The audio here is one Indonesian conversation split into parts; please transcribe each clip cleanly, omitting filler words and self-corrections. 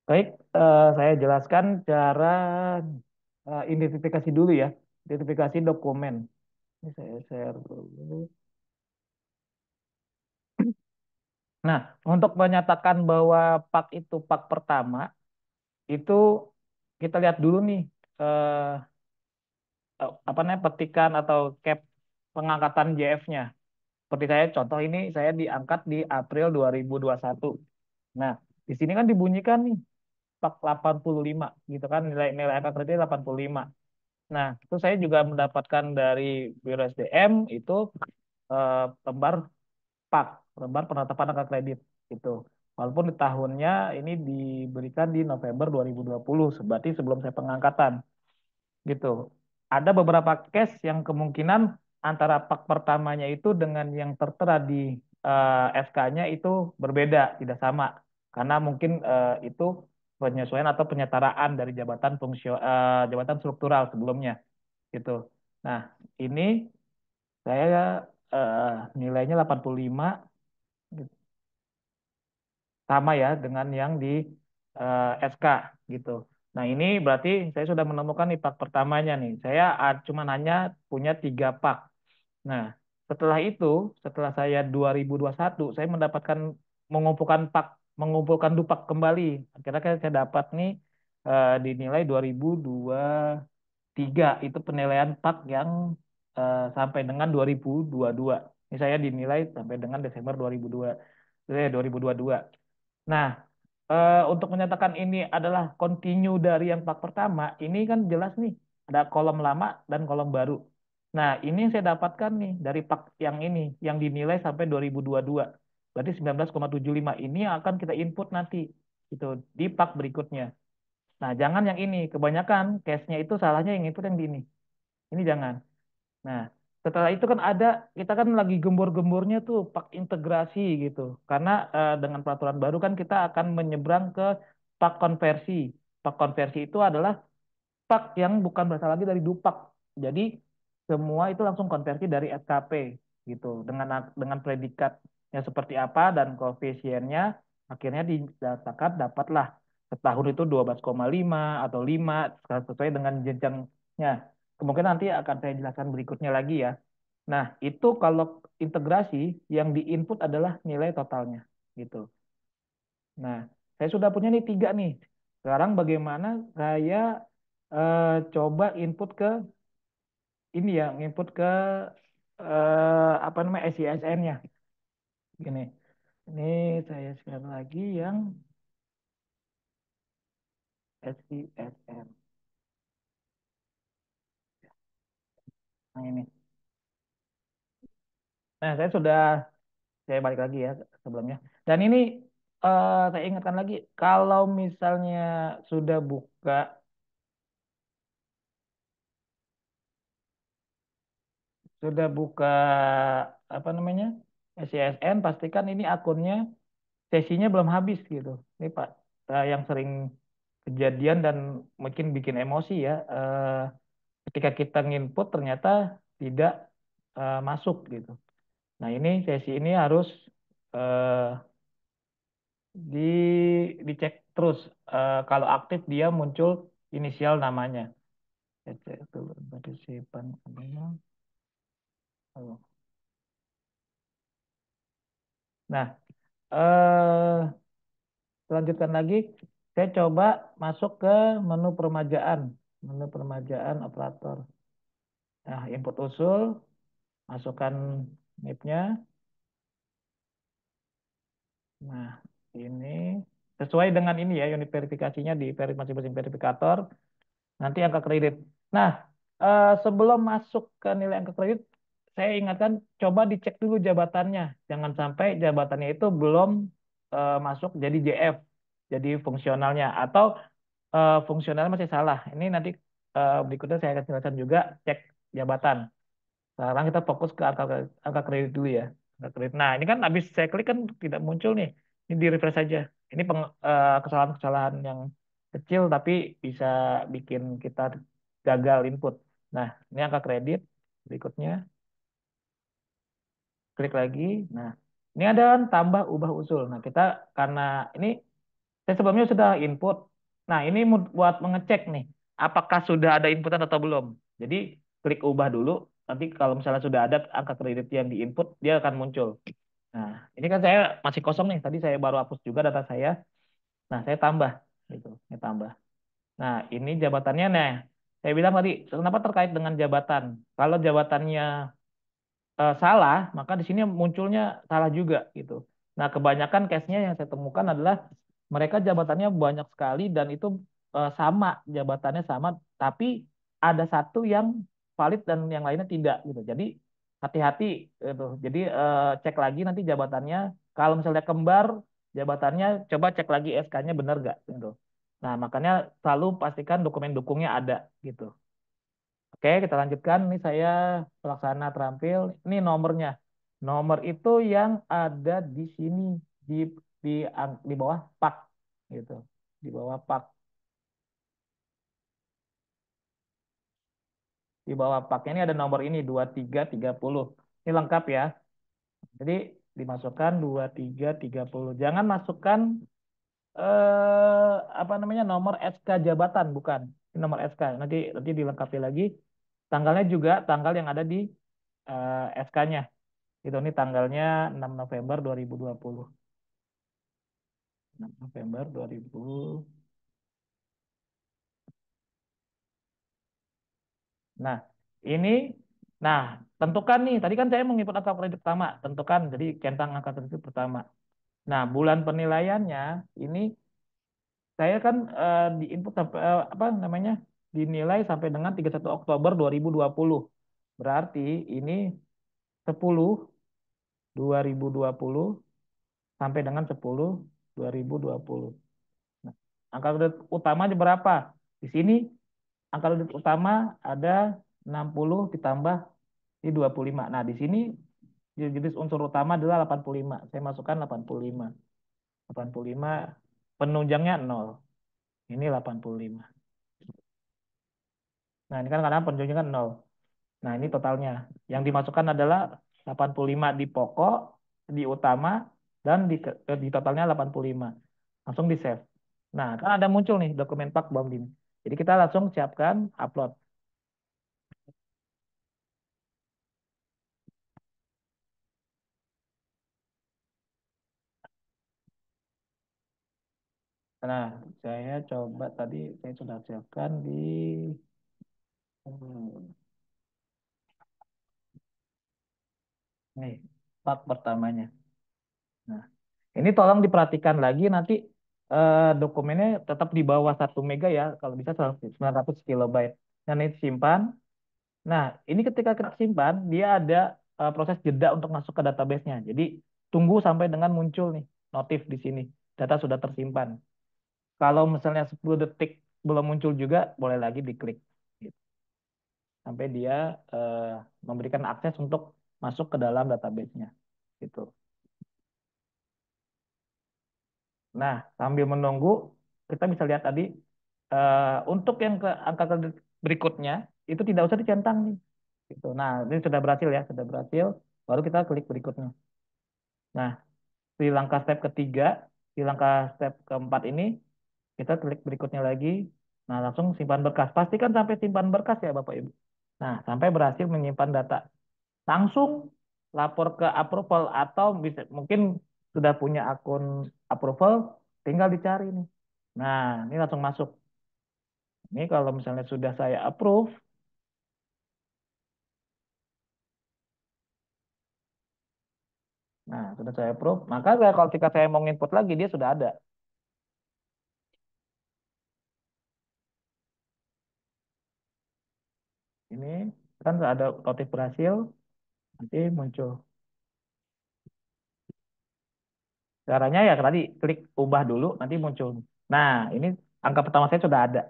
Baik, saya jelaskan cara identifikasi dulu ya, identifikasi dokumen. Ini saya share dulu. Nah, untuk menyatakan bahwa pak itu pak pertama, itu kita lihat dulu nih, eh, apa namanya, petikan atau cap pengangkatan JF-nya. Seperti saya, contoh ini saya diangkat di April 2021. Nah, di sini kan dibunyikan nih, pak 85, gitu kan, nilai nilai angka kredit 85. Nah, itu saya juga mendapatkan dari Biro SDM itu lembar PAK, lembar penetapan angka kredit gitu. Walaupun di tahunnya ini diberikan di November 2020, berarti sebelum saya pengangkatan gitu. Ada beberapa case yang kemungkinan antara PAK pertamanya itu dengan yang tertera di SK-nya itu berbeda, tidak sama. Karena mungkin itu penyesuaian atau penyetaraan dari jabatan struktural sebelumnya gitu. Nah, ini saya eh, nilainya 85 gitu. Sama ya dengan yang di SK gitu. Nah, ini berarti saya sudah menemukan nih pak pertamanya nih. Saya cuma hanya punya 3 pak. Nah, setelah itu, setelah saya 2021, saya mendapatkan mengumpulkan pak, mengumpulkan dupak kembali. Akhirnya kan saya dapat nih dinilai 2023 itu penilaian pak yang sampai dengan 2022. Ini saya dinilai sampai dengan Desember 2022. Nah, untuk menyatakan ini adalah continue dari yang pak pertama, ini kan jelas nih, ada kolom lama dan kolom baru. Nah, ini yang saya dapatkan nih dari pak yang ini, yang dinilai sampai 2022. Berarti 19,75 ini yang akan kita input nanti, gitu, di pak berikutnya. Nah, jangan yang ini, kebanyakan case-nya itu salahnya yang input yang di ini. Ini jangan. Nah, setelah itu kan ada, kita kan lagi gembor-gembornya tuh pak integrasi gitu. Karena dengan peraturan baru kan kita akan menyeberang ke pak konversi. Pak konversi itu adalah pak yang bukan berasal lagi dari dupak. Jadi semua itu langsung konversi dari SKP gitu. Dengan predikatnya seperti apa dan koefisiennya akhirnya didatakan dapatlah setahun itu 12,5 atau 5 sesuai dengan jenjangnya. Kemungkinan nanti akan saya jelaskan berikutnya lagi ya. Nah, itu kalau integrasi yang diinput adalah nilai totalnya gitu. Nah, saya sudah punya nih 3 nih. Sekarang bagaimana saya eh, coba input ke ini ya, input ke apa namanya SISN-nya. Gini, ini saya share lagi yang SISN. Nah ini. Nah, saya balik lagi ya sebelumnya. Dan ini saya ingatkan lagi, kalau misalnya sudah buka sudah buka apa namanya SISN, pastikan ini akunnya sesinya belum habis gitu. Ini Pak, yang sering kejadian dan mungkin bikin emosi ya. Ketika kita nginput ternyata tidak masuk gitu. Nah ini sesi ini harus eh, di dicek terus. Kalau aktif dia muncul inisial namanya. Saya cek dulu partisipan adanya. Oh. Nah, lanjutkan lagi. Saya coba masuk ke menu permajaan, menu permajaan operator. Nah, input usul, masukkan NIP-nya. Nah, ini sesuai dengan ini ya, unit verifikasinya di masing-masing verifikator. Nanti angka kredit. Nah, sebelum masuk ke nilai angka kredit, saya ingatkan coba dicek dulu jabatannya. Jangan sampai jabatannya itu belum masuk jadi JF, jadi fungsionalnya. Atau fungsionalnya masih salah. Ini nanti berikutnya saya akan jelaskan juga cek jabatan. Sekarang kita fokus ke angka kredit dulu ya. Angka kredit. Nah, ini kan habis saya klik kan tidak muncul nih. Ini di refresh saja. Ini kesalahan-kesalahan yang kecil tapi bisa bikin kita gagal input. Nah, ini angka kredit. Berikutnya, klik lagi. Nah, ini ada kan tambah ubah usul. Nah, kita karena ini Saya sebelumnya sudah input. Nah, ini buat mengecek nih, apakah sudah ada inputan atau belum. Jadi, klik ubah dulu. Nanti kalau misalnya sudah ada angka kredit yang diinput, dia akan muncul. Nah, ini kan saya masih kosong nih. Tadi saya baru hapus juga data saya. Nah, saya tambah gitu. Saya tambah. Nah, ini jabatannya. Nah, saya bilang tadi, kenapa terkait dengan jabatan? Kalau jabatannya salah, maka di sini munculnya salah juga gitu. Nah, kebanyakan case-nya yang saya temukan adalah mereka jabatannya banyak sekali dan itu sama, jabatannya sama, tapi ada satu yang valid dan yang lainnya tidak gitu. Jadi hati-hati gitu. Jadi cek lagi nanti jabatannya. Kalau misalnya kembar jabatannya, coba cek lagi SK-nya benar nggak gitu. Nah, makanya selalu pastikan dokumen dukungnya ada gitu. Oke, kita lanjutkan. Ini saya pelaksana terampil. Ini nomornya. Nomor itu yang ada di sini di di di bawah pak gitu. Di bawah pak. Di bawah paknya ini ada nomor ini 2330. Ini lengkap ya. Jadi dimasukkan 2330. Jangan masukkan apa namanya nomor SK jabatan bukan. Ini nomor SK. Nanti dilengkapi lagi. Tanggalnya juga tanggal yang ada di SK-nya. Itu ini tanggalnya 6 November 2020. 6 November 2000. Nah, ini nah, tentukan nih. Tadi kan saya menginput angka kredit pertama, tentukan jadi centang angka kredit pertama. Nah, bulan penilaiannya ini saya kan di input sampai apa namanya? Dinilai sampai dengan 31 Oktober 2020. Berarti ini 10 2020 sampai dengan 10 2020. Nah, angka kredit utamanya berapa? Di sini angka kredit utama ada 60 ditambah di 25. Nah, di sini jenis unsur utama adalah 85. Saya masukkan 85. 85 penunjangnya 0. Ini 85. Nah, ini kan karena penunjangnya kan 0. Nah, ini totalnya. Yang dimasukkan adalah 85 di pokok, di utama, dan di totalnya 85. Langsung di save. Nah, kan ada muncul nih dokumen Pak Bamdim. Jadi kita langsung siapkan upload. Nah, saya coba tadi saya sudah siapkan di hmm, nih part pertamanya. Nah, ini tolong diperhatikan lagi nanti dokumennya tetap di bawah 1 mega ya, kalau bisa 900 kilobyte. Dan ini simpan. Nah, ini ketika kita simpan, dia ada proses jeda untuk masuk ke database-nya. Jadi tunggu sampai dengan muncul nih notif di sini. Data sudah tersimpan. Kalau misalnya 10 detik belum muncul juga, boleh lagi diklik. Gitu. Sampai dia eh, memberikan akses untuk masuk ke dalam database-nya. Gitu. Nah, sambil menunggu, kita bisa lihat tadi, untuk yang ke angka kredit berikutnya, itu tidak usah dicentang nih. Gitu. Nah, ini sudah berhasil ya, sudah berhasil. Baru kita klik berikutnya. Nah, di langkah step ketiga, di langkah step keempat ini, kita klik berikutnya lagi. Nah, langsung simpan berkas. Pastikan sampai simpan berkas ya, Bapak Ibu. Nah, sampai berhasil menyimpan data. Langsung lapor ke approval atau bisa mungkin sudah punya akun approval, tinggal dicari nih. Nah, ini langsung masuk. Ini kalau misalnya sudah saya approve, nah sudah saya approve, maka kalau ketika saya mau input lagi dia sudah ada. Ini kan ada notif berhasil, nanti muncul. Caranya ya tadi klik ubah dulu, nanti muncul. Nah, ini angka pertama saya sudah ada,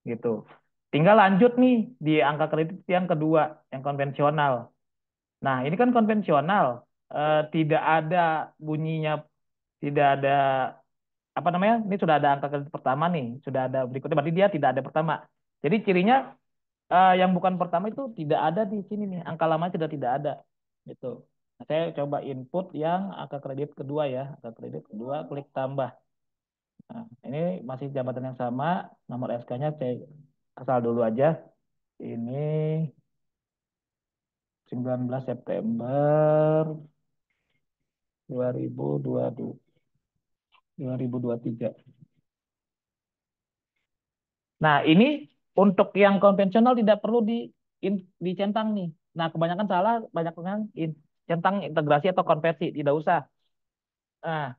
gitu. Tinggal lanjut nih di angka kredit yang kedua, yang konvensional. Nah, ini kan konvensional, tidak ada bunyinya, tidak ada apa namanya? Ini sudah ada angka kredit pertama nih, sudah ada berikutnya, berarti dia tidak ada pertama. Jadi cirinya yang bukan pertama itu tidak ada di sini nih, angka lama sudah tidak ada, gitu. Nah, saya coba input yang angka kredit kedua ya, angka kredit kedua, klik tambah. Nah, ini masih jabatan yang sama, nomor SK-nya saya asal dulu aja. Ini 19 September 2022, 2023. Nah, ini untuk yang konvensional tidak perlu dicentang nih. Nah, kebanyakan salah, banyak yang centang integrasi atau konversi, tidak usah. Nah,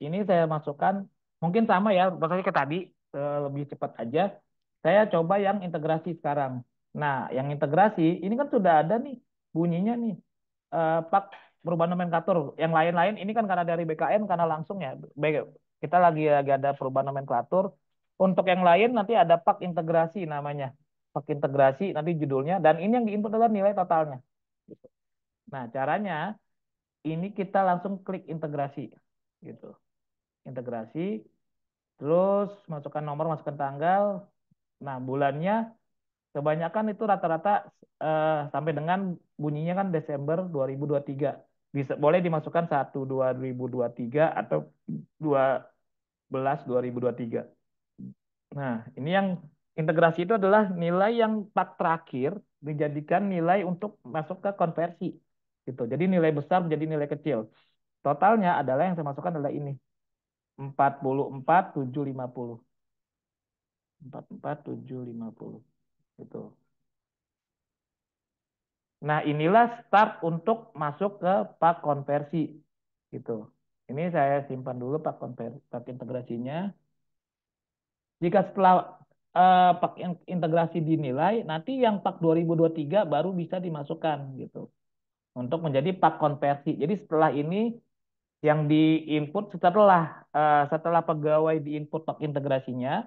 ini saya masukkan, mungkin sama ya, maksudnya ke tadi, lebih cepat aja. Saya coba yang integrasi sekarang. Nah, yang integrasi, ini kan sudah ada nih bunyinya nih, Pak perubahan nomenklatur. Yang lain-lain ini kan karena dari BKN, karena langsung ya. Baik, kita lagi ada perubahan nomenklatur. Untuk yang lain nanti ada Pak integrasi namanya. Pak integrasi nanti judulnya, dan ini yang diinput adalah nilai totalnya. Nah, caranya ini kita langsung klik integrasi gitu. Integrasi, terus masukkan nomor, masukkan tanggal. Nah, bulannya kebanyakan itu rata-rata sampai dengan bunyinya kan Desember 2023. Bisa boleh dimasukkan 1 2023 atau 12 2023. Nah, ini yang integrasi itu adalah nilai yang tak terakhir dijadikan nilai untuk masuk ke konversi gitu. Jadi nilai besar menjadi nilai kecil. Totalnya adalah yang saya masukkan adalah ini 44.750. 44.750 gitu. Nah, inilah start untuk masuk ke pak konversi gitu. Ini saya simpan dulu pak konversi, pak integrasinya. Jika setelah pak integrasi dinilai, nanti yang pak 2023 baru bisa dimasukkan gitu untuk menjadi pak konversi. Jadi setelah ini yang diinput setelah pegawai diinput pak integrasinya,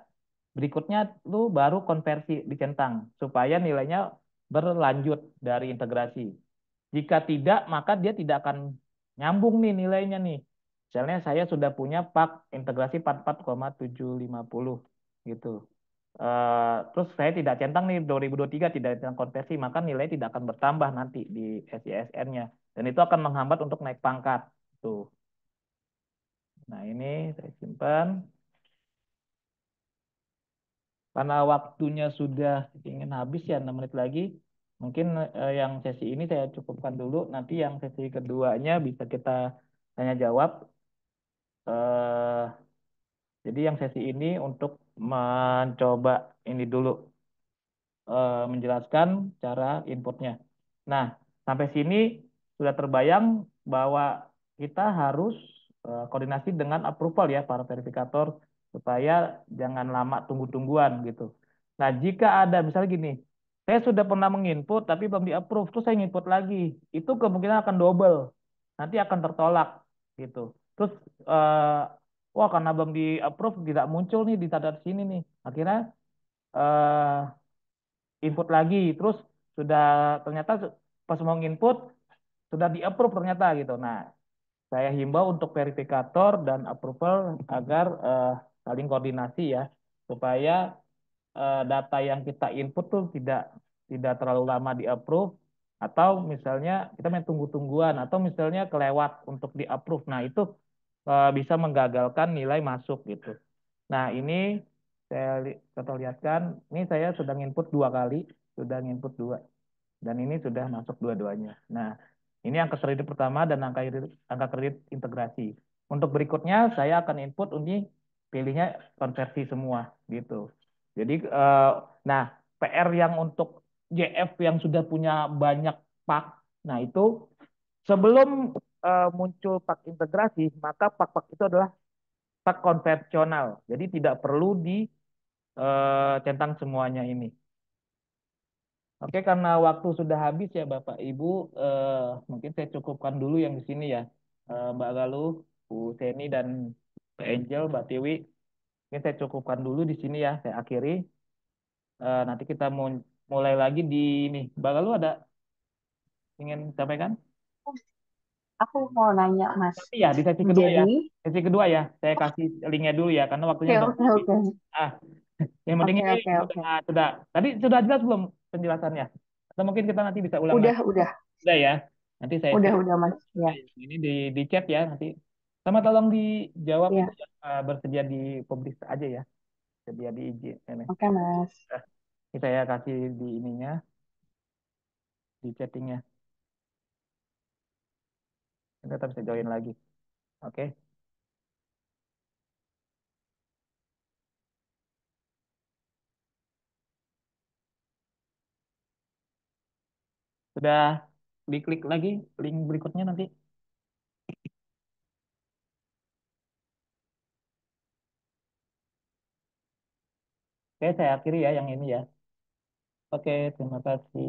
berikutnya lu baru konversi dicentang supaya nilainya berlanjut dari integrasi. Jika tidak, maka dia tidak akan nyambung nih nilainya nih. Misalnya saya sudah punya pak integrasi 44,750 gitu. Terus saya tidak centang nih 2023 tidak centang konversi, maka nilai tidak akan bertambah nanti di SISN-nya. Dan itu akan menghambat untuk naik pangkat. Tuh. Nah, ini saya simpan. Karena waktunya sudah ingin habis ya 6 menit lagi. Mungkin yang sesi ini saya cukupkan dulu. Nanti yang sesi keduanya bisa kita tanya jawab. Eh, jadi yang sesi ini untuk mencoba ini dulu, menjelaskan cara inputnya. Nah, sampai sini sudah terbayang bahwa kita harus koordinasi dengan approval ya para verifikator supaya jangan lama tunggu-tungguan gitu. Nah, jika ada misalnya gini, saya sudah pernah menginput tapi belum di-approve, terus saya nginput lagi, itu kemungkinan akan double, nanti akan tertolak gitu. Terus wah karena belum di-approve tidak muncul nih di tanda sini nih, akhirnya eh, input lagi, terus sudah ternyata pas mau input sudah di approve ternyata gitu. Nah, saya himbau untuk verifikator dan approval agar saling koordinasi ya, supaya data yang kita input tuh tidak terlalu lama di approve, atau misalnya kita main tunggu-tungguan, atau misalnya kelewat untuk di approve. Nah, itu bisa menggagalkan nilai masuk gitu. Nah, ini kita lihatkan, ini saya sudah input 2 kali, sudah input 2, dan ini sudah masuk dua-duanya. Nah, ini angka kredit pertama dan angka kredit integrasi. Untuk berikutnya saya akan input ini pilihnya konversi semua gitu. Jadi, nah PR yang untuk JF yang sudah punya banyak pak, nah itu sebelum muncul pak integrasi, maka pak-pak itu adalah pak konvensional. Jadi tidak perlu dicentang semuanya ini. Oke, karena waktu sudah habis ya Bapak Ibu, mungkin saya cukupkan dulu yang di sini ya. Mbak Galuh, Bu Seni, dan Mbak Angel, Mbak Tiwi. Mungkin saya cukupkan dulu di sini ya, saya akhiri. Nanti kita mau mulai lagi di ini. Mbak Galuh ada ingin sampaikan? Aku mau nanya, Mas. Tapi ya, di sesi kedua ya. Jadi, Sesi kedua ya, saya kasih linknya dulu ya, karena waktunya oke, udah oke, habis. oke. Ah, yang penting Oke, ini oke, oke. sudah. Tadi sudah jelas belum penjelasannya? Atau mungkin kita nanti bisa ulang lagi. Udah, Udah ya. Nanti saya share udah, Mas. Ya, ini di chat ya nanti. Sama tolong dijawab itu ya. ya, bersedia dipublish aja ya, bersedia diizin ini. Oke, Mas. Eh, Ini saya kasih di ininya, di chattingnya. Kita bisa join lagi. Oke, sudah diklik lagi link berikutnya nanti. Oke, saya akhiri ya yang ini ya. Oke, terima kasih.